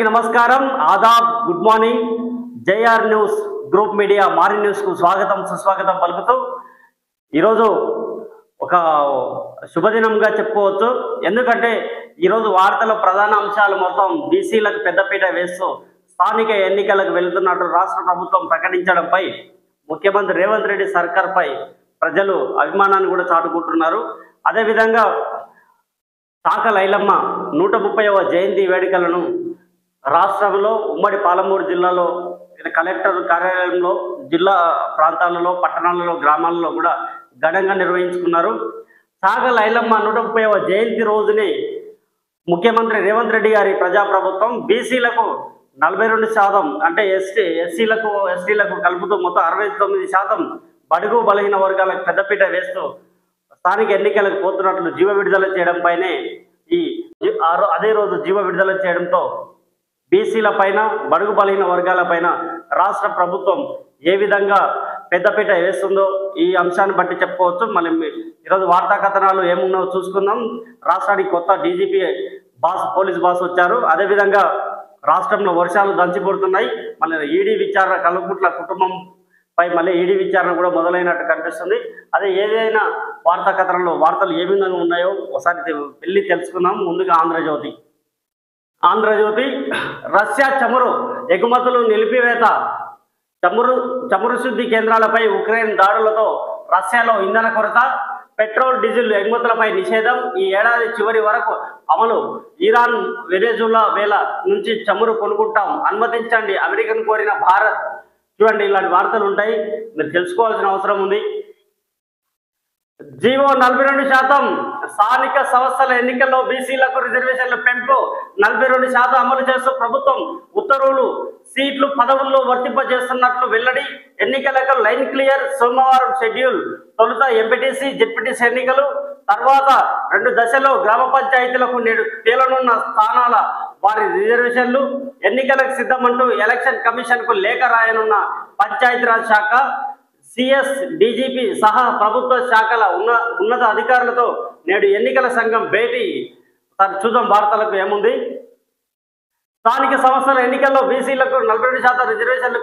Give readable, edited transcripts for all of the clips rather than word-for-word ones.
నమస్కారం, ఆదాబ్, good morning. JR news group media morning news కు స్వాగతం సుస్వాగతం పలుకుతూ ఈరోజు ఒక శుభదినంగా చెప్పుకోవచ్చు. ఎందుకంటే ఈరోజు వార్తల ప్రధాన అంశాలు మొత్తం బీసీలకు పెద్దపీట వేస్తూ స్థానిక ఎన్నికలకు వెళ్తున్నట్టు రాష్ట్ర ప్రభుత్వం ప్రకటించడంపై ముఖ్యమంత్రి రేవంత్ రెడ్డి సర్కార్పై ప్రజలు అభిమానాన్ని కూడా చాటుకుంటున్నారు. అదేవిధంగా తాకల ఐలమ్మ 130వ జయంతి వేడుకలను రాష్ట్రంలో ఉమ్మడి పాలమూరు జిల్లాలో కలెక్టర్ కార్యాలయంలో జిల్లా ప్రాంతాలలో పట్టణాలలో గ్రామాలలో కూడా ఘనంగా నిర్వహించుకున్నారు. తాకల ఐలమ్మ 130వ జయంతి రోజునే ముఖ్యమంత్రి రేవంత్ రెడ్డి గారి ప్రజాప్రభుత్వం బీసీలకు 42% అంటే ఎస్టీలకు కలుపుతూ మొత్తం 69% బడుగు బలహీన వర్గాలకు పెద్దపీట వేస్తూ స్థానిక ఎన్నికలకు పోతున్నట్లు జీవ విడుదల చేయడంపైనే అదే రోజు జీవ విడుదల చేయడంతో బీసీల పైన బడుగు బలహీన వర్గాల పైన రాష్ట్ర ప్రభుత్వం ఏ విధంగా పెద్దపీట వేస్తుందో ఈ అంశాన్ని బట్టి చెప్పుకోవచ్చు. మళ్ళీ ఈరోజు వార్తా కథనాలు ఏమున్నాయో చూసుకుందాం. రాష్ట్రానికి కొత్త డీజీపీ పోలీస్ బాస్ వచ్చారు. అదేవిధంగా రాష్ట్రంలో వర్షాలు దంచిపడుతున్నాయి. మళ్ళీ ఈడీ విచారణ కల్వకుట్ల కుటుంబంపై మళ్ళీ ఈడీ విచారణ కూడా మొదలైనట్టు కనిపిస్తుంది. అదే ఏదైనా వార్తా కథనంలో వార్తలు ఏ విధంగా ఉన్నాయో ఒకసారి వెళ్ళి తెలుసుకుందాం. ముందుగా ఆంధ్రజ్యోతి రష్యా చమురు ఎగుమతులు నిలిపివేత, చమురు శుద్ధి కేంద్రాలపై ఉక్రెయిన్ దాడులతో రష్యాలో ఇంధన కొరత, పెట్రోల్ డీజిల్ ఎగుమతులపై నిషేధం ఈ ఏడాది చివరి వరకు అమలు, ఇరాన్ వెనెజులా నుంచి చమురు కొనుక్కుంటాం అనుమతించండి అమెరికన్ కోరిన భారత్. చూడండి, ఇలాంటి వార్తలు ఉంటాయి, మీరు తెలుసుకోవాల్సిన అవసరం ఉంది. జీవో 42% స్థానిక సంస్థల ఎన్నికల్లో బీసీలకు రిజర్వేషన్ల పెంపు 42% అమలు చేస్తూ ప్రభుత్వం ఉత్తర్వులు, సీట్లు పదవుల్లో వర్తింపజేస్తున్నట్లు వెల్లడి. ఎన్నికలకు లైన్ క్లియర్, సోమవారం షెడ్యూల్. తొలుత ఎంపీటీసీ జెడ్పీటీసీ ఎన్నికలు, తర్వాత 2 దశల్లో గ్రామ పంచాయతీలకు నేడు తేలనున్న స్థానాల వారి రిజర్వేషన్లు. ఎన్నికలకు సిద్ధమంటూ ఎలక్షన్ కమిషన్ కు లేఖ రాయనున్న పంచాయతీరాజ్ శాఖ. సిఎస్, డీజీపీ సహా ప్రభుత్వ శాఖల ఉన్నత అధికారులతో నేడు ఎన్నికల సంఘం భేటీ. చూద్దాం వార్తలకు ఏముంది. స్థానిక సంస్థల ఎన్నికల్లో బీసీలకు 42% రిజర్వేషన్లు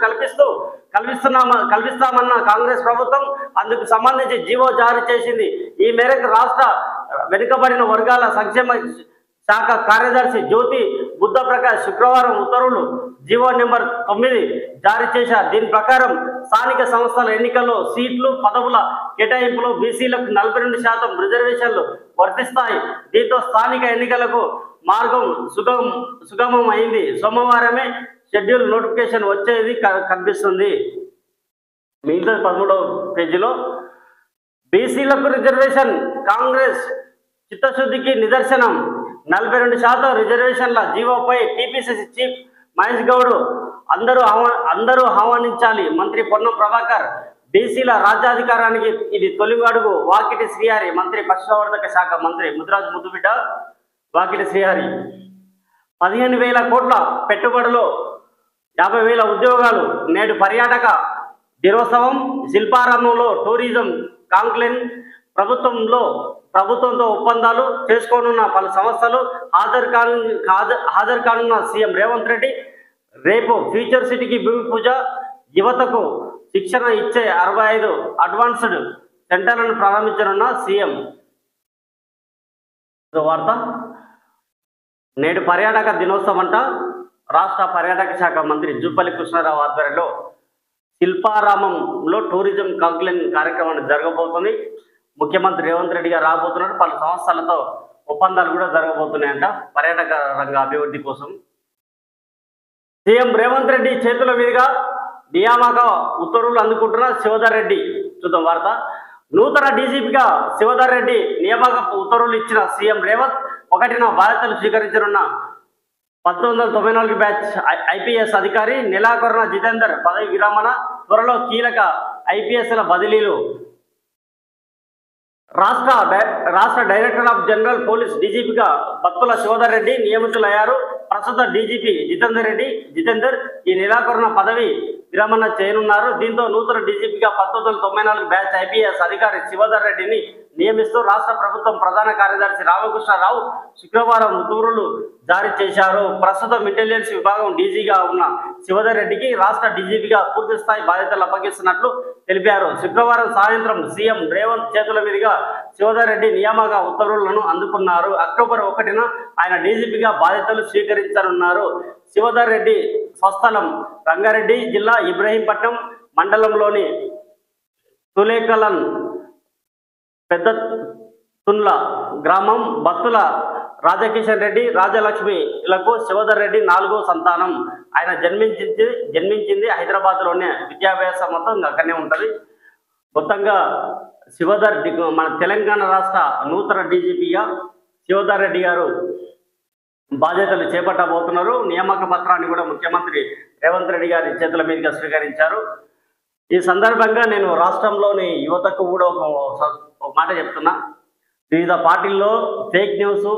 కల్పిస్తామన్న కాంగ్రెస్ ప్రభుత్వం అందుకు సంబంధించి జీవో జారీ చేసింది. ఈ మేరకు రాష్ట్ర వెనుకబడిన వర్గాల సంక్షేమ శాఖ కార్యదర్శి జ్యోతి బుద్ధ ప్రకాష్ శుక్రవారం ఉత్తర్వులు జీవో నెంబర్ 9 జారీ చేశారు. దీని ప్రకారం స్థానిక సంస్థల ఎన్నికల్లో సీట్లు పదవుల కేటాయింపులో బీసీలకు 42% రిజర్వేషన్లు వర్తిస్తాయి. దీంతో స్థానిక ఎన్నికలకు మార్గం సుగమం అయింది. సోమవారమే షెడ్యూల్ నోటిఫికేషన్ వచ్చేది కనిపిస్తుంది. మిగతా 13వ పేజీలో బీసీలకు రిజర్వేషన్ కాంగ్రెస్ చిత్తశుద్ధికి నిదర్శనం. 42% రిజర్వేషన్ల జీవోపై టీపీసీసీ చీఫ్ మహేష్ గౌడ్ అందరూ ఆహ్వానించాలి. మంత్రి పొన్నం ప్రభాకర్. బీసీల రాజ్యాధికారానికి ఇది తొలి అడుగు. వాకిటి శ్రీహరి. మంత్రి పశుసంవర్ధక శాఖ మంత్రి ముద్రాజ్ ముద్దుబిడ్డ వాకిటి శ్రీహరి. 15,000 కోట్ల పెట్టుబడులు, 50,000 ఉద్యోగాలు. నేడు పర్యాటక దినోత్సవం. శిల్పారామంలో టూరిజం కాంక్లేవ్. ప్రభుత్వంతో ఒప్పందాలు చేసుకోనున్న పలు సంస్థలు. హాజరు కానున్న సీఎం రేవంత్ రెడ్డి. రేపు ఫ్యూచర్ సిటీకి భూమి పూజ. యువతకు శిక్షణ ఇచ్చే 65 అడ్వాన్స్డ్ సెంటర్లను ప్రారంభించనున్న సీఎం. వార్త. నేడు పర్యాటక దినోత్సవం అంట. రాష్ట్ర పర్యాటక శాఖ మంత్రి జూపల్లి కృష్ణారావు ఆధ్వర్యంలో శిల్పారామంలో టూరిజం కాంక్లేవ్ కార్యక్రమాన్ని జరగబోతుంది. ముఖ్యమంత్రి రేవంత్ రెడ్డి గారు రాబోతున్నారు. పలు సంస్థలతో ఒప్పందాలు కూడా జరగబోతున్నాయంట పర్యాటక రంగ అభివృద్ధి కోసం. సీఎం రేవంత్ రెడ్డి చేతుల మీదుగా నియామక ఉత్తర్వులు అందుకుంటున్న శివధర్ రెడ్డి. చూద్దాం వార్త. నూతన డీజీపీగా శివధర్ రెడ్డి నియామక ఉత్తర్వులు ఇచ్చిన సీఎం రేవంత్ 1న బాధ్యతలు స్వీకరించనున్న 1994 బ్యాచ్ ఐపీఎస్ అధికారి నెలాఖరున జితేందర్ పదవి విరమణ. త్వరలో కీలక ఐపీఎస్ల బదిలీలు. రాష్ట్ర డైరెక్టర్ ఆఫ్ జనరల్ పోలీస్ డీజీపీగా బత్తుల శివధర్ రెడ్డి నియమితులయ్యారు. ప్రస్తుత డీజీపీ జితేందర్ ఈ నెలాఖరున పదవి విరమణ చేయనున్నారు. దీంతో నూతన డీజీపీగా 1994 బ్యాచ్ ఐపీఎస్ అధికారి శివధర్ రెడ్డిని నియమిస్తూ రాష్ట్ర ప్రభుత్వం ప్రధాన కార్యదర్శి రామకృష్ణారావు శుక్రవారం ఉత్తర్వులు జారీ చేశారు. ప్రస్తుతం ఇంటెలిజెన్స్ విభాగం డీజీగా ఉన్న శివధర్ రెడ్డికి రాష్ట్ర డీజీపీగా పూర్తి స్థాయి బాధ్యతలు అప్పగిస్తున్నట్లు తెలిపారు. శుక్రవారం సాయంత్రం సీఎం రేవంత్ చేతుల మీదుగా శివధర్ రెడ్డి నియామక ఉత్తర్వులను అందుకున్నారు. అక్టోబర్ 1న ఆయన డీజీపీగా బాధ్యతలు స్వీకరించనున్నారు. శివధర్ రెడ్డి స్వస్థలం రంగారెడ్డి జిల్లా ఇబ్రహీంపట్నం మండలంలోని తులేకలన్ పెద్ద తుండ్ల గ్రామం. భక్తుల రాధాకిషన్ రెడ్డి రాజలక్ష్మిలకు శివధర్ రెడ్డి 4వ సంతానం. ఆయన జన్మించింది హైదరాబాద్లోనే. విద్యాభ్యాసం మొత్తం అక్కడనే ఉంటుంది. మొత్తంగా శివధర్ మన తెలంగాణ రాష్ట్ర నూతన డీజీపీగా శివధర్ రెడ్డి గారు బాధ్యతలు చేపట్టబోతున్నారు. నియామక పత్రాన్ని కూడా ముఖ్యమంత్రి రేవంత్ రెడ్డి గారి చేతుల మీదుగా స్వీకరించారు. ఈ సందర్భంగా నేను రాష్ట్రంలోని యువతకు కూడా ఒక మాట చెప్తున్నా. వివిధ పార్టీల్లో ఫేక్ న్యూస్,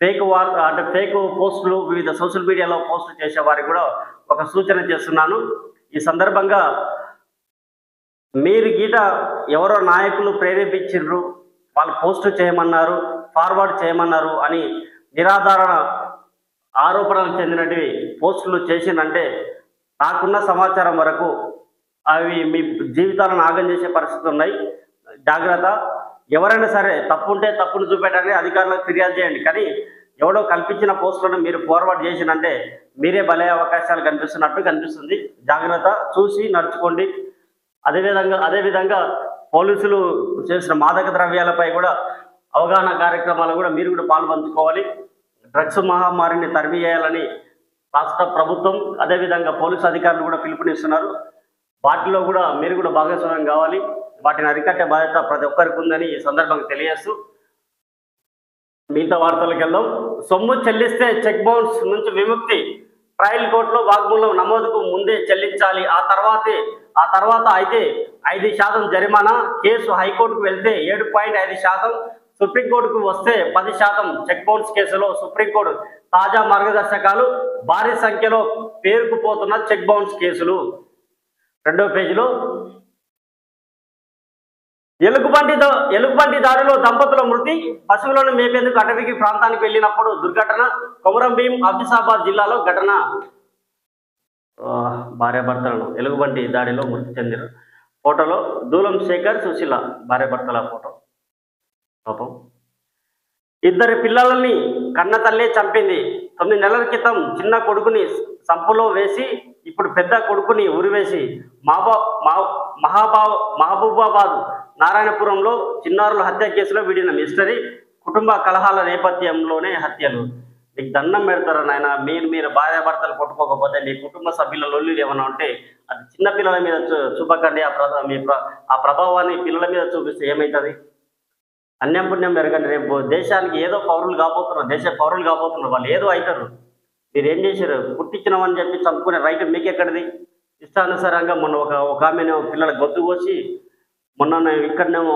ఫేక్ అంటే ఫేక్ పోస్టులు వివిధ సోషల్ మీడియాలో పోస్టులు చేసే వారికి కూడా ఒక సూచన చేస్తున్నాను. ఈ సందర్భంగా మీరు గీట ఎవరో నాయకులు ప్రేరేపించారు, వాళ్ళు పోస్టు చేయమన్నారు, ఫార్వర్డ్ చేయమన్నారు అని నిరాధారణ ఆరోపణలకు చెందినవి పోస్టులు చేసిందంటే నాకున్న సమాచారం వరకు అవి మీ జీవితాలను ఆగం చేసే పరిస్థితులు ఉన్నాయి. జాగ్రత్త. ఎవరైనా సరే తప్పు ఉంటే తప్పును చూపెట్టండి, అధికారులకు ఫిర్యాదు చేయండి. కానీ ఎవడో కల్పించిన పోస్టులను మీరు ఫార్వర్డ్ చేసినంటే మీరే బలే అవకాశాలు కనిపిస్తుంది. జాగ్రత్త. చూసి నడుచుకోండి. అదేవిధంగా పోలీసులు చేసిన మాదక ద్రవ్యాలపై కూడా అవగాహన కార్యక్రమాలు కూడా మీరు కూడా పాల్పంచుకోవాలి. డ్రగ్స్ మహమ్మారిని తరిమివేయాలని రాష్ట్ర ప్రభుత్వం అదేవిధంగా పోలీసు అధికారులు కూడా పిలుపునిస్తున్నారు. వాటిలో కూడా మీరు కూడా భాగస్వామ్యం కావాలి. వాటిని అరికట్టే బాధ్యత ప్రతి ఒక్కరికి ఉందని ఈ సందర్భంగా తెలియజేస్తూ మిగతా వార్తలకు వెళ్దాం. సొమ్ము చెల్లిస్తే చెక్ బౌన్స్ నుంచి విముక్తి. ట్రయల్ కోర్టులో వాగ్మూలం నమోదుకు ముందే చెల్లించాలి. ఆ తర్వాత అయితే 5% జరిమానా. కేసు హైకోర్టుకు వెళ్తే 7.5%, సుప్రీంకోర్టుకు వస్తే 10%. చెక్ బౌన్స్ కేసులో సుప్రీంకోర్టు తాజా మార్గదర్శకాలు. భారీ సంఖ్యలో పేరుకుపోతున్న చెక్ బౌన్స్ కేసులు. 2వ పేజీలో ఎలుగుబంటి దాడిలో దంపతుల మృతి. పశువులను మేపేందుకు అటవీకి ప్రాంతానికి వెళ్ళినప్పుడు దుర్ఘటన. కొమరంభీం ఆసిఫాబాద్ జిల్లాలో ఘటన. భార్యాభర్తలను ఎలుగుబంటి దాడిలో మృతి చెందిన ఫోటోలో దూలం శేఖర్, సుశీల భార్యాభర్తల ఫోటో. పాపం. 2 పిల్లలని కన్న తల్లే చంపింది. 9 నెలల క్రితం చిన్న కొడుకుని సంపులో వేసి ఇప్పుడు పెద్ద కొడుకుని ఉరివేసి మహబూబాబాద్ నారాయణపురంలో చిన్నారుల హత్య కేసులో వీడిన మిస్టరీ. కుటుంబ కలహాల నేపథ్యంలోనే హత్యలు. మీకు దండం పెడతారా నాయన. మీరు భార్యాభర్తలు కొట్టుకోకపోతే మీ కుటుంబ సభ్యుల లొల్లులు ఏమన్నా ఉంటే అది చిన్నపిల్లల మీద చూపకండి. ఆ ప్రభావాన్ని పిల్లల మీద చూపిస్తే ఏమవుతుంది? అన్యం పుణ్యం పెరగండి. రేపు దేశానికి ఏదో పౌరులు కాబోతున్నారు, దేశ పౌరులు కాబోతున్నారు. వాళ్ళు ఏదో అవుతారు. మీరు ఏం చేశారు? పుట్టించినామని చెప్పి చంపుకునే రైట్ మీకెక్కడిది? ఇష్టానుసారంగా మొన్న ఒక ఆమెను పిల్లల గొంతు కోసి మొన్న ఇక్కడనేమో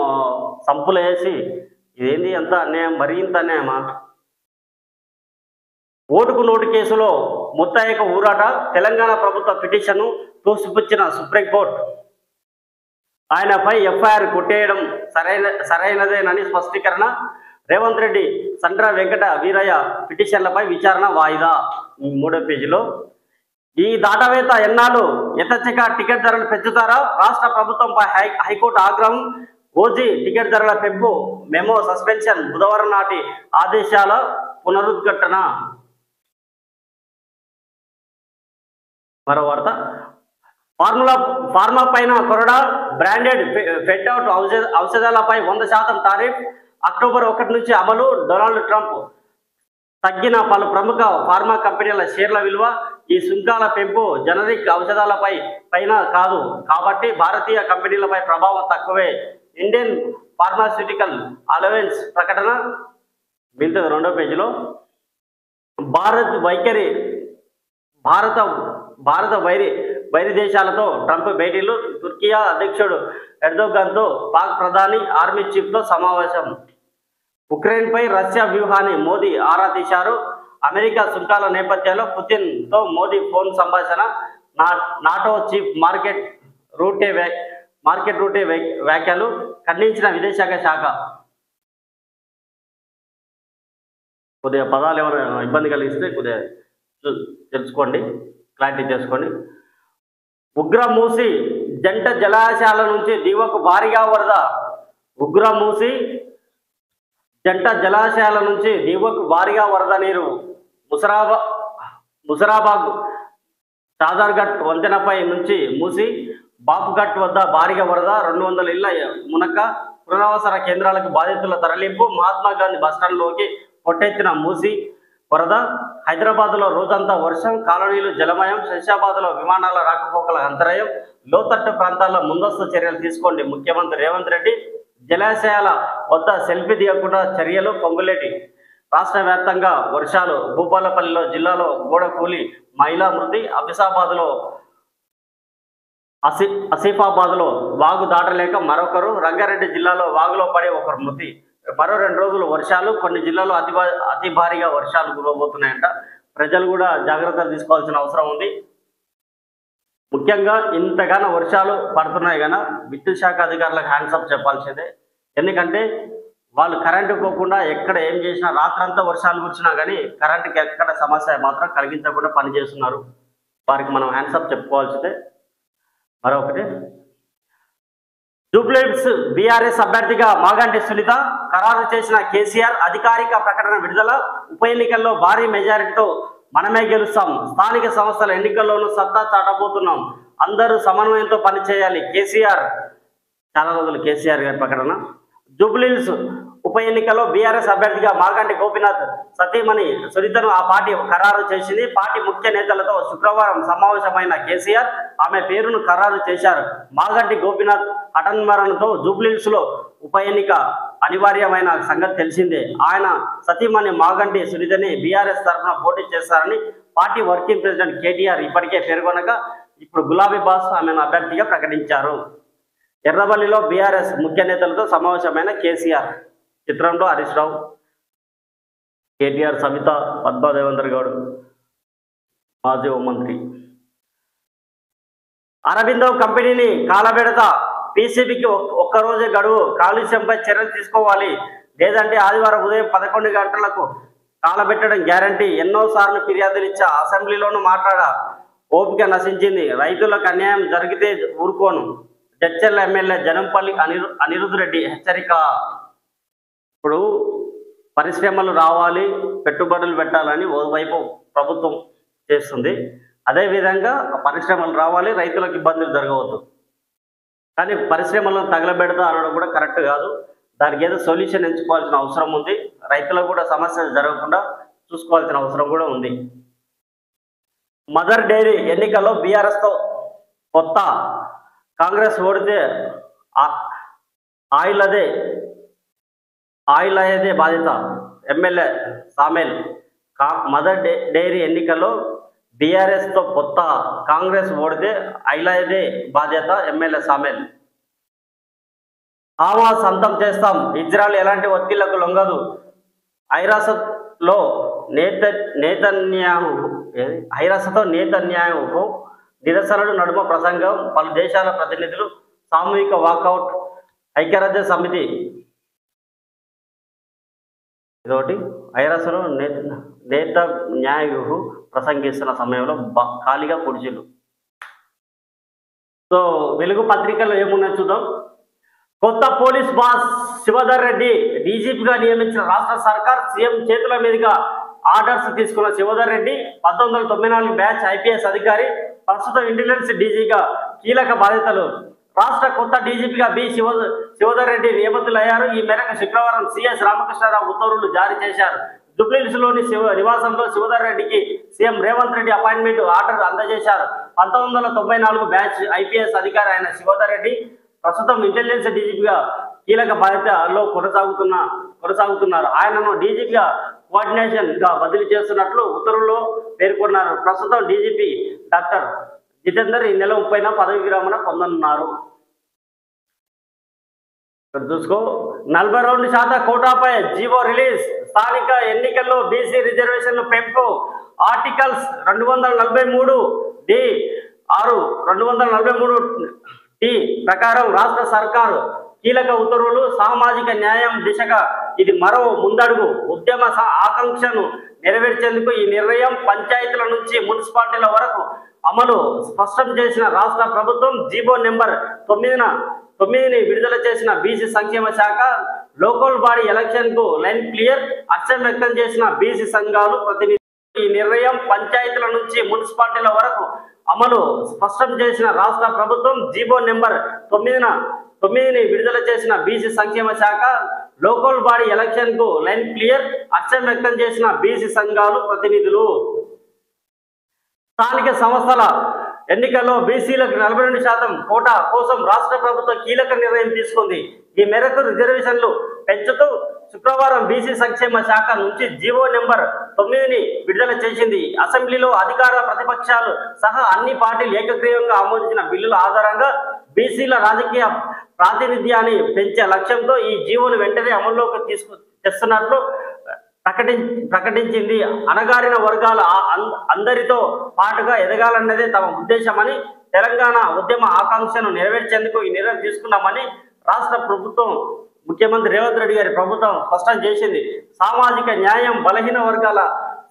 సంపులు వేసి ఇదేంది అంత అన్యాయం, మరీ ఇంత అన్యాయమా? ఓటుకు నోటు కేసులో ముత్తాయిక ఊరాట. తెలంగాణ ప్రభుత్వ పిటిషన్ను తోసిపుచ్చిన సుప్రీంకోర్టు. ఆయనపై ఎఫ్ఐఆర్ కొట్టేయడం సరైనదేనని స్పష్టీకరణ. రేవంత్ రెడ్డి, సండ్ర వెంకట వీరయ్య పిటిషన్లపై విచారణ వాయిదా. 3వ పేజీలో ఈ దాటవేత ఎన్నాళ్ళు? యథేచ్ఛగా టికెట్ ధరలు పెంచుతారా? రాష్ట్ర ప్రభుత్వంపై హైకోర్టు ఆగ్రహం. ఓజీ టికెట్ ధరల పెంపు మెమో సస్పెన్షన్. బుధవారం నాటి ఆదేశాల పునరుద్ఘాటన. మరో వార్త. ఫార్మా పైన కొరడా. బ్రాండెడ్ ఫెట్అవుట్ ఔషధాలపై 100% టారిఫ్ అక్టోబర్ 1 నుంచి అమలు. డొనాల్డ్ ట్రంప్ తగ్గిన పలు ప్రముఖ ఫార్మా కంపెనీల షేర్ల విలువ. ఈ సుంకాల పెంపు జనరిక్ పైన కాదు కాబట్టి భారతీయ కంపెనీలపై ప్రభావం తక్కువే. ఇండియన్ ఫార్మాస్యూటికల్ అలవెన్స్ ప్రకటన. మిగతా 2వ పేజీలో భారత వైరి దేశాలతో ట్రంప్ భేటీలు. తుర్కియా అధ్యక్షుడు ఎర్దోగాన్తో పాక్ ప్రధాని ఆర్మీ చీఫ్తో సమావేశం. ఉక్రెయిన్పై రష్యా వ్యూహాన్ని మోదీ ఆరా తీశారు. అమెరికా సుంకాల నేపథ్యంలో పుతిన్తో మోదీ ఫోన్ సంభాషణ. నాటో చీఫ్ మార్కెట్ రూటే వ్యాఖ్యలు ఖండించిన విదేశాంగ శాఖ. కొద్దిగా పదాలు ఎవరైనా ఇబ్బంది కలిగిస్తే కొద్దిగా తెలుసుకోండి, క్లారిటీ చేసుకోండి. ఉగ్రమూసి జంట జలాశయాల నుంచి దిగువకు భారీగా వరద. ఉగ్రమూసి జంట జలాశయాల నుంచి దిగువకు భారీగా వరద నీరు. ముసరాబాద్ చాదర్ఘట్ వంతెనపై నుంచి మూసి బాపుఘట్ వద్ద భారీగా వరద. 200 ఇళ్ల మునక. పునరావాస కేంద్రాలకు బాధితుల తరలింపు. మహాత్మా గాంధీ బస్టాండ్లోకి కొట్టెత్తిన మూసి వరద. హైదరాబాద్లో రోజంతా వర్షం, కాలనీలు జలమయం. శంషాబాద్లో విమానాల రాకపోకల అంతరాయం. లోతట్టు ప్రాంతాల్లో ముందస్తు చర్యలు తీసుకోండి ముఖ్యమంత్రి రేవంత్ రెడ్డి. జలాశయాల వద్ద సెల్ఫీ దిగకుండా చర్యలు. పొంగులేటి. రాష్ట్ర వ్యాప్తంగా వర్షాలు. భూపాలపల్లిలో జిల్లాలో గోడ కూలి మహిళా మృతి. ఆసిఫాబాద్లో వాగు దాటలేక మరొకరు. రంగారెడ్డి జిల్లాలో వాగులో పడి ఒకరు మృతి. మరో 2 రోజులు వర్షాలు. కొన్ని జిల్లాల్లో అతి భారీగా వర్షాలు కురవబోతున్నాయంట. ప్రజలు కూడా జాగ్రత్తలు తీసుకోవాల్సిన అవసరం ఉంది. ముఖ్యంగా ఇంతగానో వర్షాలు పడుతున్నాయి కనుక విద్యుత్ శాఖ అధికారులకు హ్యాండ్సప్ చెప్పాల్సిందే. ఎందుకంటే వాళ్ళు కరెంటు పోకుండా ఎక్కడ ఏం చేసినా, రాత్రంతా వర్షాలు కురిచినా కానీ కరెంటుకి ఎక్కడ సమస్య మాత్రం కలిగించకుండా పనిచేస్తున్నారు. వారికి మనం హ్యాండ్సప్ చెప్పుకోవాల్సిందే. మరొకటి, జూబ్లీహిల్స్ బీఆర్ఎస్ అభ్యర్థిగా మాగంటి సునీత ఖరారు చేసిన కేసీఆర్. అధికారిక ప్రకటన విడుదల. ఉప ఎన్నికల్లో భారీ మెజారిటీతో మనమే గెలుస్తాం. స్థానిక సంస్థల ఎన్నికల్లోనూ సత్తా చాటబోతున్నాం. అందరూ సమన్వయంతో పనిచేయాలి. కేసీఆర్. చాలా రోజులు కేసీఆర్ గారి ప్రకటన. జూబ్లీహిల్స్ ఉప ఎన్నికల్లో బీఆర్ఎస్ అభ్యర్థిగా మాగంటి గోపీనాథ్ సతీమణి సునీతను ఆ పార్టీ ఖరారు చేసింది. పార్టీ ముఖ్య నేతలతో శుక్రవారం సమావేశమైన కేసీఆర్ ఆమె పేరును ఖరారు చేశారు. మాగంటి గోపీనాథ్ హఠాన్మరణంతో జూబ్లీహిల్స్ లో ఉప ఎన్నిక అనివార్యమైన సంగతి తెలిసిందే. ఆయన సతీమణి మాగంటి సునీతని బీఆర్ఎస్ తరఫున పోటీ చేస్తారని పార్టీ వర్కింగ్ ప్రెసిడెంట్ కేటీఆర్ ఇప్పటికే పేర్కొనగా ఇప్పుడు గులాబీ బాస్ ఆమెను అభ్యర్థిగా ప్రకటించారు. ఎర్రవల్లిలో బీఆర్ఎస్ ముఖ్య నేతలతో సమావేశమైన కేసీఆర్. చిత్రంలో హరీష్ రావు, కేటీఆర్, సవిత, పద్మాదేవేంద్ర గౌడ్, మాజీ హోంమంత్రి. అరబిందో కంపెనీని కాలబెడత. పీసీబీకి ఒక్కరోజే గడువు. కాలుష్యంపై చర్యలు తీసుకోవాలి, లేదంటే ఆదివారం ఉదయం 11 గంటలకు కాలబెట్టడం గ్యారంటీ. ఎన్నోసార్లు ఫిర్యాదులు ఇచ్చా, అసెంబ్లీలోనూ మాట్లాడా, ఓపిక నశించింది. రైతులకు అన్యాయం జరిగితే ఊరుకోను. జడ్చర్ల ఎమ్మెల్యే జనంపల్లి అనిరుద్ రెడ్డి హెచ్చరిక. ఇప్పుడు పరిశ్రమలు రావాలి, పెట్టుబడులు పెట్టాలని ఓవైపు ప్రభుత్వం చేస్తుంది. అదేవిధంగా పరిశ్రమలు రావాలి, రైతులకు ఇబ్బందులు జరగవద్దు. కానీ పరిశ్రమలను తగలబెడతా అనడం కూడా కరెక్ట్ కాదు. దానికి ఏదో సొల్యూషన్ ఎంచుకోవాల్సిన అవసరం ఉంది. రైతులకు కూడా సమస్యలు జరగకుండా చూసుకోవాల్సిన అవసరం కూడా ఉంది. మదర్ డైరీ ఎన్నికల్లో బీఆర్ఎస్తో కొత్త. కాంగ్రెస్ ఓడితే ఆయిల్ అయ్యేదే బాధ్యత. ఎమ్మెల్యే సామేల్. మదర్ డైరీ ఎన్నికల్లో బీఆర్ఎస్తో కొత్త. కాంగ్రెస్ ఓడితే ఆయిల్ అయ్యేదే బాధ్యత. ఎమ్మెల్యే సామేల్. హమాస్ అంతం చేస్తాం. ఇజ్రాయెల్ ఎలాంటి ఒత్తిళ్లకు లొంగదు. ఐరాసతో నేతన్యాహు నిరసనలు నడుమ ప్రసంగం. పలు దేశాల ప్రతినిధులు సామూహిక వాకౌట్. ఐక్యరాజ్య సమితి. ఇదొకటి. ఐరాసలో నేతన్యాహు ప్రసంగిస్తున్న సమయంలో ఖాళీగా కుర్చీలు. సో వెలుగు పత్రికలో ఏమున్నాయో చూద్దాం. కొత్త పోలీస్ బాస్ శివధర్ రెడ్డి డీజీపీగా నియమించిన రాష్ట్ర సర్కార్. సీఎం చేతుల మీదుగా ఆర్డర్స్ తీసుకున్న శివధర్ రెడ్డి 1994 బ్యాచ్ ఐపీఎస్ అధికారి. ప్రస్తుతం ఇంటెలిజెన్స్ డీజీగా కీలక బాధ్యతలు. రాష్ట్ర కొత్త డీజీపీగా శివధర్ రెడ్డి నియమితులయ్యారు. ఈ మేరకు శుక్రవారం సిఎస్ రామకృష్ణారావు ఉత్తర్వులు జారీ చేశారు. జూబ్లీహిల్స్లోని నివాసంలో శివధర్ రెడ్డికి CM Revanth Reddy appointment order అందజేశారు. 1994 బ్యాచ్ ఐపీఎస్ అధికారి అయిన శివధర్ రెడ్డి ప్రస్తుతం ఇంటెలిజెన్స్ డీజీపీగా కీలక బాధ్యతలో కొనసాగుతున్నారు. ఆయనను డీజీపీగా కోఆర్డినేషన్ గా బదిలీ చేస్తున్నట్లు ఉత్తర్వుల్లో పేర్కొన్నారు. ప్రస్తుతం డీజీపీ డాక్టర్ జితేందర్ ఈ నెల 30న పదవి విరమణ పొందనున్నారు. చూసుకో. 42% కోటాపై జీవో రిలీజ్. స్థానిక ఎన్నికల్లో బీసీ రిజర్వేషన్లు పెంపు. ఆర్టికల్స్ 243D6 243D ప్రకారం రాష్ట్ర సర్కారు కీలక ఉత్తర్వులు. సామాజిక న్యాయం దిశగా ఇది మరో ముందడుగు. ఉద్యమ ఆకాంక్షను నెరవేర్చేందుకు ఈ నిర్ణయం పంచాయతీల నుంచి మున్సిపాలిటీల వరకు అమలు స్పష్టం చేసిన రాష్ట్ర ప్రభుత్వం జీవో నెంబర్ 9ని విడుదల చేసిన బీసీ సంక్షేమ శాఖ లోకల్ బాడీ ఎలక్షన్ కు లైన్ క్లియర్. హర్షం వ్యక్తం చేసిన బీసీ సంఘాలు ప్రతినిధి. ఈ నిర్ణయం పంచాయతీల నుంచి మున్సిపాలిటీల వరకు అమలు స్పష్టం చేసిన రాష్ట్ర ప్రభుత్వం జీవో నెంబర్ 9ని విడుదల చేసిన బీసీ సంక్షేమ శాఖ లోకల్ బాడీ ఎలక్షన్ కు లైన్ క్లియర్. హర్షం వ్యక్తం చేసిన బీసీ సంఘాలు ప్రతినిధులు. స్థానిక సంస్థల ఎన్నికల్లో బీసీలకు 42% కోటా కోసం రాష్ట్ర ప్రభుత్వం కీలక నిర్ణయం తీసుకుంది. ఈ మేరకు రిజర్వేషన్లు పెంచుతూ శుక్రవారం బీసీ సంక్షేమ శాఖ నుంచి జీవో నెంబర్ 9ని విడుదల చేసింది. అసెంబ్లీలో అధికార ప్రతిపక్షాలు సహా అన్ని పార్టీలు ఏకగ్రీవంగా ఆమోదించిన బిల్లుల ఆధారంగా బీసీల రాజకీయ ప్రాతినిధ్యాన్ని పెంచే లక్ష్యంతో ఈ జీవోను వెంటనే అమల్లోకి తెస్తున్నట్లు ప్రకటించింది. అణగారిన వర్గాల అందరితో పాటుగా ఎదగాలన్నదే తమ ఉద్దేశమని, తెలంగాణ ఉద్యమ ఆకాంక్షను నెరవేర్చేందుకు ఈ నిర్ణయం తీసుకున్నామని రాష్ట్ర ప్రభుత్వం ముఖ్యమంత్రి రేవంత్ రెడ్డి గారి ప్రభుత్వం స్పష్టం చేసింది. సామాజిక న్యాయం, బలహీన వర్గాల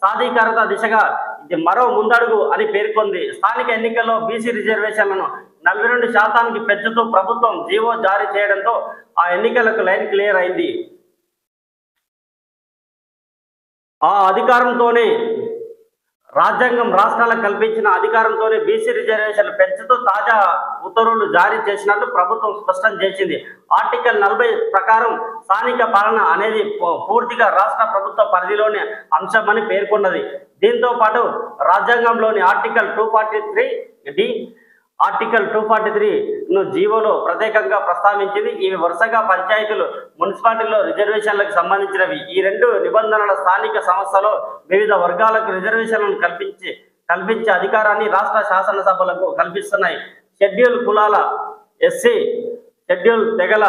సాధికారత దిశగా ఇది మరో ముందడుగు అని పేర్కొంది. స్థానిక ఎన్నికల్లో బీసీ రిజర్వేషన్లను 42% పెంచుతూ ప్రభుత్వం జీవో జారీ చేయడంతో ఆ ఎన్నికలకు లైన్ క్లియర్ అయింది. ఆ అధికారంతోనే రాజ్యాంగం రాష్ట్రాలకు కల్పించిన అధికారంతోనే బీసీ రిజర్వేషన్లు పెంచుతూ తాజా ఉత్తర్వులు జారీ చేసినట్లు ప్రభుత్వం స్పష్టం చేసింది. ఆర్టికల్ 40 ప్రకారం స్థానిక పాలన అనేది పూర్తిగా రాష్ట్ర ప్రభుత్వ పరిధిలోని అంశమని పేర్కొన్నది. దీంతో పాటు రాజ్యాంగంలోని ఆర్టికల్ 243 ఆర్టికల్ 243ను జీవోలో ప్రత్యేకంగా ప్రస్తావించింది. ఇవి వరుసగా పంచాయతీలు, మున్సిపాలిటీల్లో రిజర్వేషన్లకు సంబంధించినవి. ఈ రెండు నిబంధనల స్థానిక సంస్థలో వివిధ వర్గాలకు రిజర్వేషన్లను కల్పించే అధికారాన్ని రాష్ట్ర శాసనసభలకు కల్పిస్తున్నాయి. షెడ్యూల్ కులాల, ఎస్సీ, షెడ్యూల్ తెగల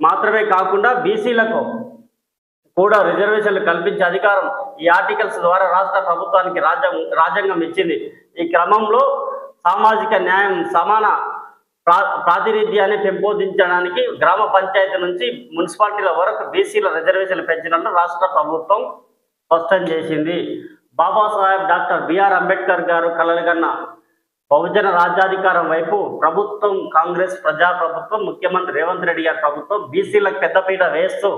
మాత్రమే కాకుండా బీసీలకు కూడా రిజర్వేషన్లు కల్పించే అధికారం ఈ ఆర్టికల్స్ ద్వారా రాష్ట్ర ప్రభుత్వానికి రాజ్యాంగం ఇచ్చింది. ఈ క్రమంలో సామాజిక న్యాయం, సమాన ప్రాతినిధ్యాన్ని పెంపొందించడానికి గ్రామ పంచాయతీ నుంచి మున్సిపాలిటీల వరకు బీసీల రిజర్వేషన్లు పెంచినట్లు రాష్ట్ర ప్రభుత్వం స్పష్టం చేసింది. బాబాసాహెబ్ డాక్టర్ బిఆర్ అంబేద్కర్ గారు కలలుగన్న బహుజన రాజ్యాధికారం వైపు ప్రభుత్వం, కాంగ్రెస్ ప్రజాప్రభుత్వం, ముఖ్యమంత్రి రేవంత్ రెడ్డి గారి ప్రభుత్వం బీసీలకు పెద్దపీట వేస్తూ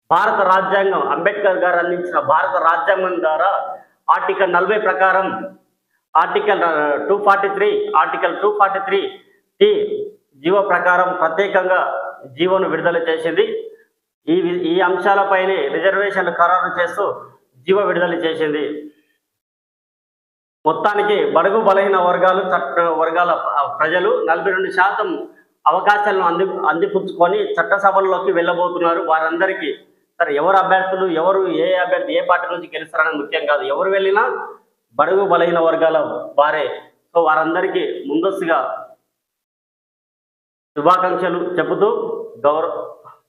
భారత రాజ్యాంగం, అంబేద్కర్ గారు అందించిన భారత రాజ్యాంగం ద్వారా ఆర్టికల్ 40 ప్రకారం ఆర్టికల్ 243 జీవో ప్రకారం ప్రత్యేకంగా జీవోను విడుదల చేసింది. ఈ అంశాలపైనే రిజర్వేషన్లు ఖరారు చేస్తూ జీవో విడుదల చేసింది. మొత్తానికి బడుగు బలహీన వర్గాల ప్రజలు 42% అవకాశాలను అందిపుచ్చుకొని చట్టసభల్లోకి వెళ్ళబోతున్నారు. వారందరికీ సరే ఎవరు అభ్యర్థులు, ఏ అభ్యర్థి ఏ పార్టీ నుంచి గెలుస్తారని ముఖ్యం కాదు. ఎవరు వెళ్ళినా బడుగు బలహీన వర్గాల వారే. సో వారందరికీ ముందస్తుగా శుభాకాంక్షలు చెబుతూ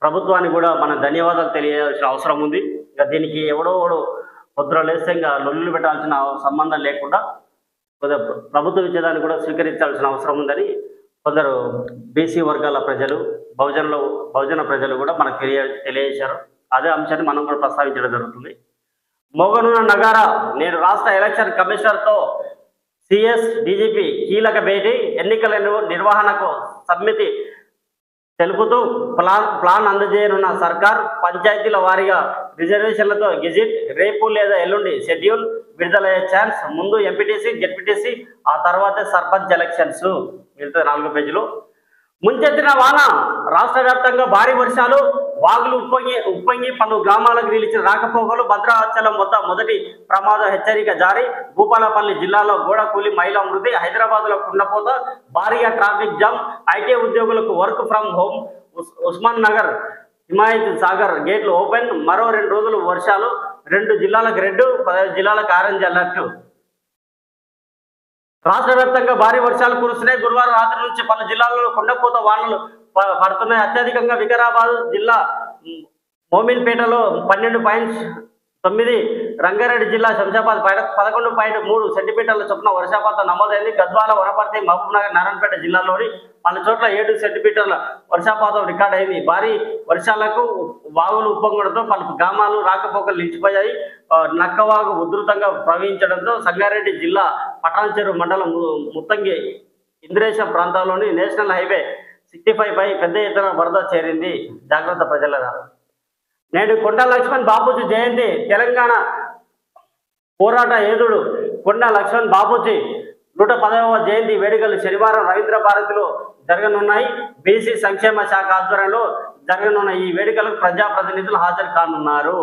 ప్రభుత్వానికి కూడా మన ధన్యవాదాలు తెలియాల్సిన అవసరం ఉంది. ఇంకా దీనికి ఎవడో పొద్దున లేస్తే ఇంకా లొల్లులు పెట్టాల్సిన సంబంధం లేకుండా ప్రభుత్వం ఇచ్చేదాన్ని కూడా స్వీకరించాల్సిన అవసరం ఉందని కొందరు బీసీ వర్గాల ప్రజలు, బహుజన ప్రజలు కూడా మనకు తెలియజేశారు. అదే అంశాన్ని మనం కూడా ప్రస్తావించడం జరుగుతుంది. మోగనున్న నగారా నేడు రాష్ట్ర ఎలక్షన్ కమిషనర్తో సిఎస్ డీజీపీ కీలక భేటీ. ఎన్నికల నిర్వహణకు సమ్మితి తెలుపుతూ ప్లాన్ అందజేయనున్న సర్కార్. పంచాయతీల వారీగా రిజర్వేషన్లతో గెజిట్ రేపు లేదా ఎల్లుండి షెడ్యూల్ విడుదలయ్యే ఛాన్స్. ముందు ఎంపీటీసీ, జెడ్పీటీసీ, ఆ తర్వాతే సర్పంచ్ ఎలక్షన్స్. మిగతా 4 పేజీలు. ముంచెత్తిన వాన. రాష్ట్ర వ్యాప్తంగా భారీ వర్షాలు, వాగులు ఉప్పొంగి పలు గ్రామాలకు నిలిచిన రాకపోకలు. భద్రాచలం వద్ద మొదటి ప్రమాద హెచ్చరిక జారీ. భూపాలపల్లి జిల్లాలో గోడ కూలి మహిళ మృతి. హైదరాబాద్లో కుండపోత, భారీగా ట్రాఫిక్ జామ్. ఐటీ ఉద్యోగులకు work from home. Osman Nagar, Himayat Sagar గేట్లు ఓపెన్. మరో 2 రోజులు వర్షాలు. 2 జిల్లాలకు రెడ్, 15 జిల్లాలకు ఆరెంజ్ అలర్ట్. రాష్ట్ర వ్యాప్తంగా భారీ వర్షాలు కురుస్తున్నాయి. గురువారం రాత్రి నుంచి పలు జిల్లాల్లో కుండపోత వానలు పడుతున్నాయి. అత్యధికంగా వికారాబాద్ జిల్లా మోమిన్పేటలో 12.9, రంగారెడ్డి జిల్లా శంషాబాద్ 11.3 సెంటీమీటర్ల చొప్పున వర్షపాతం నమోదైంది. గద్వాల, వనపర్తి, మహబూబ్ నగర్, నారాయణపేట జిల్లాలోని పలు చోట్ల 7 సెంటీమీటర్ల వర్షపాతం రికార్డ్ అయింది. భారీ వర్షాలకు వాగులు ఉప్పొంగడంతో పలు గ్రామాలు రాకపోకలు నిలిచిపోయాయి. నక్కవాగు ఉధృతంగా ప్రవహించడంతో సంగారెడ్డి జిల్లా పటాన్చెరు మండలం ముత్తంగి ఇంద్రేశ ప్రాంతాల్లోని నేషనల్ హైవే 65 పై పెద్ద ఎత్తున వరద చేరింది. జాగ్రత్త ప్రజలరా. నేడు కొండా లక్ష్మణ్ బాపూజీ జయంతి. తెలంగాణ పోరాట యోధుడు కొండా లక్ష్మణ్ బాపూజీ 110వ జయంతి వేడుకలు శనివారం రవీంద్ర భారతిలో జరగనున్నాయి. బీసీ సంక్షేమ శాఖ ఆధ్వర్యంలో జరగనున్న ఈ వేడుకలకు ప్రజాప్రతినిధులు హాజరు కానున్నారు.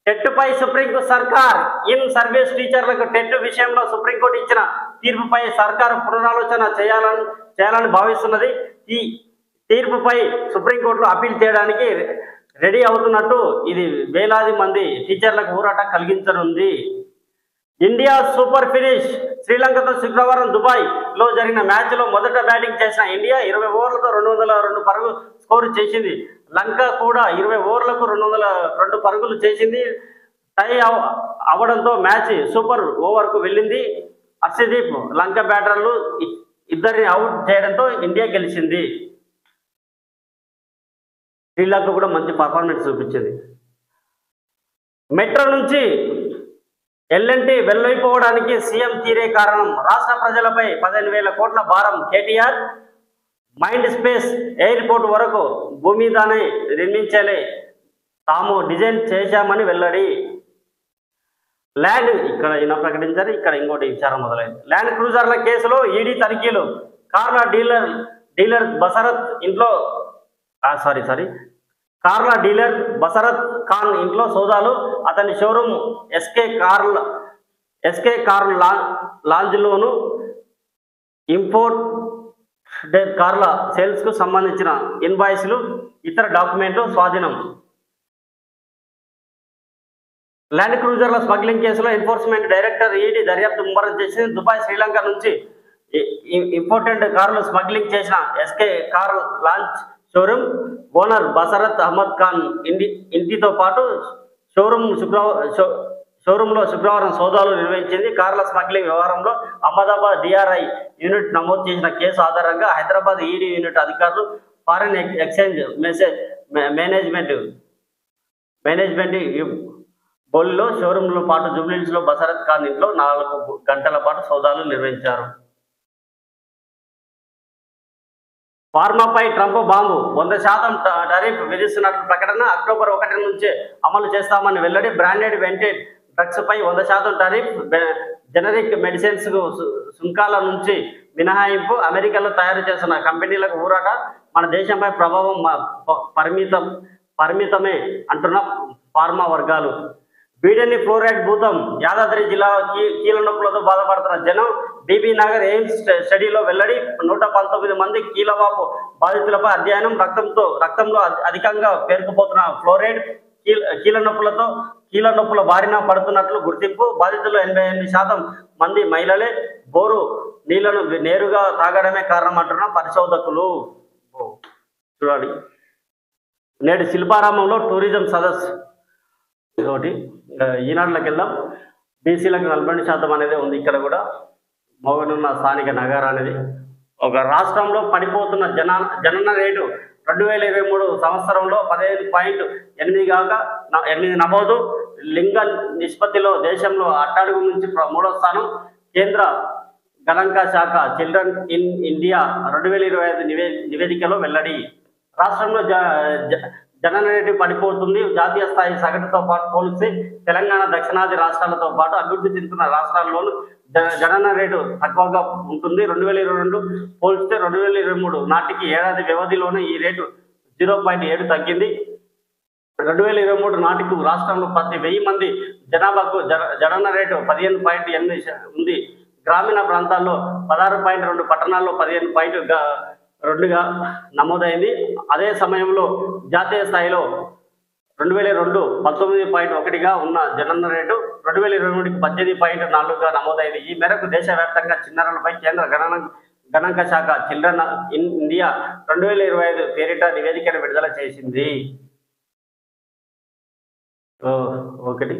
టెట్పై సుప్రీంకు సర్కార్. ఇన్ సర్వీస్ టీచర్లకు టెట్ విషయంలో సుప్రీంకోర్టు ఇచ్చిన తీర్పుపై సర్కారు పునరాలోచన చేయాలని భావిస్తున్నది. ఈ తీర్పుపై సుప్రీంకోర్టులో అప్పీల్ చేయడానికి రెడీ అవుతున్నట్టు ఇది వేలాది మంది టీచర్లకు ఊరట కలిగించనుంది. India super finish. శ్రీలంకతో శుక్రవారం దుబాయ్ లో జరిగిన మ్యాచ్లో మొదట బ్యాటింగ్ చేసిన ఇండియా 20 ఓవర్లతో 202 పరుగులు స్కోరు చేసింది. లంక కూడా 20 ఓవర్లకు 202 పరుగులు చేసింది. టై అవడంతో మ్యాచ్ సూపర్ ఓవర్కు వెళ్ళింది. హర్షదీప్ లంక బ్యాటర్లు ఇద్దరిని అవుట్ చేయడంతో ఇండియా గెలిచింది. శ్రీలంక కూడా మంచి పర్ఫార్మెన్స్ చూపించింది. మెట్రో నుంచి ఎల్ఎన్టీ వెళ్లైపోవడానికి సీఎం తీరే కారణం. రాష్ట్ర ప్రజలపై 15,000 కోట్ల భారం. కేటీఆర్ మైండ్ స్పేస్ ఎయిర్పోర్ట్ వరకు భూమి మీదనే నిర్మించాలి, తాము డిజైన్ చేశామని వెల్లడి. ల్యాండ్ ఇక్కడ ఈయన ప్రకటించారు. ఇక్కడ ఇంకోటి విచారం మొదలైంది. ల్యాండ్ క్రూజర్ల కేసులో ఈడీ తనిఖీలు. కార్ల డీలర్ బసరత్ ఇంట్లో కార్ల డీలర్ బసరత్ ఖాన్ ఇంట్లో సోదాలు. అతని షోరూమ్ ఎస్కే కార్ల లాంజ్లోను ఇంపోర్టెడ్ కార్ల సేల్స్ కు సంబంధించిన ఇన్వాయిస్లు, ఇతర డాక్యుమెంట్లు స్వాధీనం. ల్యాండ్ క్రూజర్ల స్మగ్లింగ్ కేసులో ఎన్ఫోర్స్మెంట్ డైరెక్టర్ ఈడీ దర్యాప్తు ముమ్మరం చేసింది. దుబాయ్, శ్రీలంక నుంచి ఇంపోర్టెడ్ కార్లు స్మగ్లింగ్ చేసిన SK car launch showroom owner Basarat Ahmed Khan ఇంటితో పాటు షోరూంలో శుక్రవారం సోదాలు నిర్వహించింది. కార్ల స్మగ్లింగ్ వ్యవహారంలో అహ్మదాబాద్ డిఆర్ఐ యూనిట్ నమోదు చేసిన కేసు ఆధారంగా హైదరాబాద్ ఈడీ యూనిట్ అధికారులు ఫారిన్ ఎక్స్చేంజ్ మేనేజ్మెంట్ బోల్లో షోరూంలో పాటు జూబ్లీహిల్స్లో బసరత్ ఖాన్ ఇంట్లో 4 గంటల పాటు సోదాలు నిర్వహించారు. ఫార్మాపై ట్రంప్ బాంబు. 100% టారిఫ్ విధిస్తున్నట్లు ప్రకటన. అక్టోబర్ 1 నుంచే అమలు చేస్తామని వెల్లడి. బ్రాండెడ్ వెంటెడ్ డ్రగ్స్ పై 100% టారిఫ్. జనరిక్ మెడిసిన్స్ కు సుంకాల నుంచి మినహాయింపు. అమెరికాలో తయారు చేస్తున్న కంపెనీలకు ఊరట. మన దేశంపై ప్రభావం పరిమితమే అంటున్న ఫార్మా వర్గాలు. బీడెన్ని ఫ్లోరైడ్ భూతం. యాదాద్రి జిల్లాలో కీళ్ళ నొప్పులతో బాధపడుతున్న జనం. బీబీ నగర్ ఎయిమ్స్ స్టడీలో వెల్లడి. 119 మంది కీళ్ళవాపు బాధితులపై అధ్యయనం. రక్తంలో అధికంగా పేరుకుపోతున్న ఫ్లోరైడ్ కీళ్ళ నొప్పుల బారిన పడుతున్నట్లు గుర్తింపు. బాధితులు 88% మంది మహిళలే. బోరు నీళ్లను నేరుగా తాగడమే కారణం అంటున్న పరిశోధకులు. చూడాలి. నేడు శిల్పారామంలో టూరిజం సదస్సు. ఇదొకటి. ఈనాడులోకి వెళ్దాం. బీసీలకు 40% అనేది ఉంది. ఇక్కడ కూడా మోగనున్న స్థానిక నగర అనేది. ఒక రాష్ట్రంలో పడిపోతున్న జనన రేటు 2023 సంవత్సరంలో 15.8 కాగా 8 నమోదు. లింగ నిష్పత్తిలో దేశంలో అట్టడుగు నుంచి 3వ స్థానం. కేంద్ర గణాంక శాఖ చిల్డ్రన్ ఇన్ ఇండియా 2025 నివేదికలో వెల్లడి. రాష్ట్రంలో జనన రేటు పడిపోతుంది. జాతీయ స్థాయి సగటుతో పాటు పోలిస్తే తెలంగాణ, దక్షిణాది రాష్ట్రాలతో పాటు అభివృద్ధి చెందుతున్న రాష్ట్రాల్లోనూ జనన రేటు తక్కువగా ఉంటుంది. 2022 పోలిస్తే 2023 నాటికి ఏడాది వ్యవధిలోనే ఈ రేటు 0.7 తగ్గింది. 2023 నాటికి రాష్ట్రంలో ప్రతి 1000 మంది జనాభాకు జనన రేటు 15.8 ఉంది. గ్రామీణ ప్రాంతాల్లో 16.2, పట్టణాల్లో 15.2గా నమోదైంది. అదే సమయంలో జాతీయ స్థాయిలో 2002 19.1గా ఉన్న జనన రేటు 2023కి 18.4గా నమోదైంది. ఈ మేరకు దేశవ్యాప్తంగా చిన్నారులపై కేంద్ర గణాంక శాఖ చిల్డ్రన్ ఇన్ ఇండియా 2025 పేరిట నివేదికను విడుదల చేసింది. ఒకటి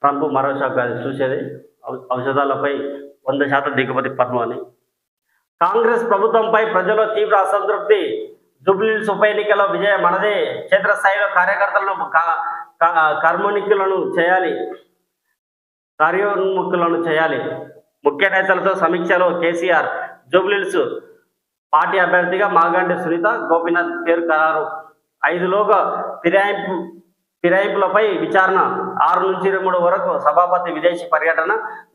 ట్రంప్ మరో శాఖ చూసేది ఔషధాలపై 100% దిగుమతి పన్ను అని. కాంగ్రెస్ ప్రభుత్వంపై ప్రజల్లో తీవ్ర అసంతృప్తి. జూబ్లీహిల్స్ ఉప ఎన్నికల్లో విజయ మనదే. క్షేత్రస్థాయిలో కార్యకర్తలను కార్యోన్ముఖులను చేయాలి. ముఖ్య నేతలతో సమీక్షలో కేసీఆర్. జూబ్లీహిల్స్ పార్టీ అభ్యర్థిగా మాగంటి సునీత గోపీనాథ్ పేరు ఖరారు. 5లోగా ఫిరాయింపులపై విచారణ. 6 నుంచి 23 వరకు సభాపతి విదేశీ పర్యటన.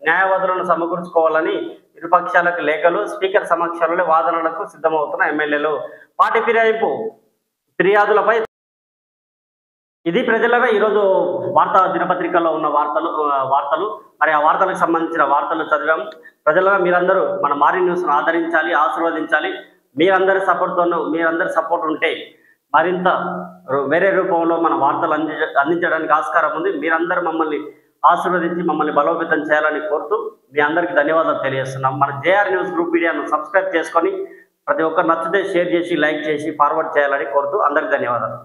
న్యాయవాదులను సమకూర్చుకోవాలని ఇరుపక్షాలకు లేఖలు. స్పీకర్ సమక్షంలో వాదనలకు సిద్ధమవుతున్న ఎమ్మెల్యేలు. పార్టీ ఫిర్యాదులపై ఇది ప్రజలపై ఈరోజు వార్తా దినపత్రికల్లో ఉన్న వార్తలు మరి ఆ వార్తలకు సంబంధించిన వార్తలు చదివాం. ప్రజలుగా మీరందరూ మన మారి న్యూస్ను ఆదరించాలి, ఆశీర్వదించాలి. మీరందరి సపోర్ట్ ఉంటే మరింత వేరే రూపంలో మన వార్తలు అందించడానికి ఆస్కారం ఉంది. మీరందరూ మమ్మల్ని ఆశీర్వదించి మమ్మల్ని బలోపేతం చేయాలని కోరుతూ మీ అందరికీ ధన్యవాదాలు తెలియజేస్తున్నాం. మన జేఆర్ న్యూస్ గ్రూప్ మీడియాను సబ్స్క్రైబ్ చేసుకొని ప్రతి ఒక్కరు నచ్చితే షేర్ చేసి, లైక్ చేసి, ఫార్వర్డ్ చేయాలని కోరుతూ అందరికీ ధన్యవాదాలు.